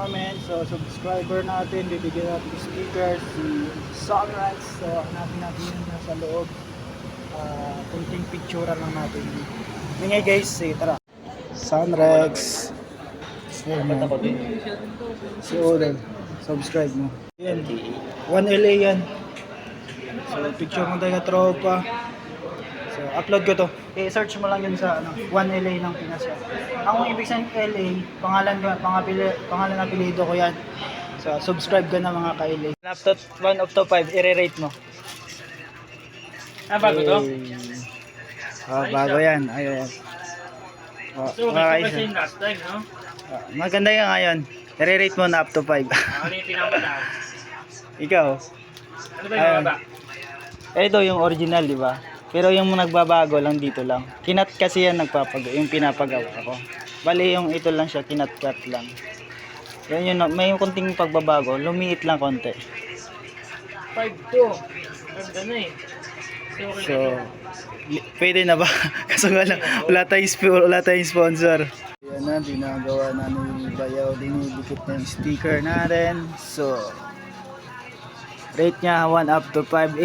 tournament. So subscriber natin, bibigyan natin stickers si Sunrise. So hanapin natin yun nasa loob. Kunting picture lang natin. Ngayon guys, tara. Sunrex. Si Odell. Subscribe mo. Yan. 1LA yan. So picture mo tayo tropa. So upload ko to. I-search mo lang yun sa 1LA ng Pinas. Ang ibig sabihin LA, pangalan na apelyido ko yan. So subscribe ka na mga ka-LA. Laptop 1 of to 5, i-rate mo. Bago to? Bago yan. Ayun. So, kasi yung last time, no? Maganda yan ngayon. I-rate mo na up to 5. Ano yung pinamataas? Ikaw? Ano ba yung mababa? Ito yung original, di ba? Pero yung nagbabago lang dito lang. Kinat kasi yan yung pinapagawa ko. Bali yung ito lang siya, kinat-cut lang. Yan yun, may konting pagbabago, lumiit lang konti. 5-2. Ganda na eh. So, pwede na ba? Kaso nga lang, wala tayong sponsor. Yan na, ginagawa na ni Bayaw, dinidikit na yung sticker natin. So, rate niya 1 up to 5.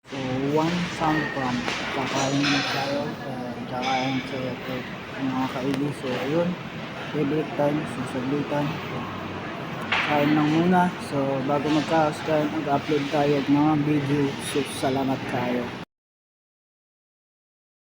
So, 1 sound from kakain na tayo. Kakain sa mga kaili. So, ayun. Favorite time, susaglitan. Kain lang muna. So, bago mag-upload tayo ng mga video. So, salamat tayo.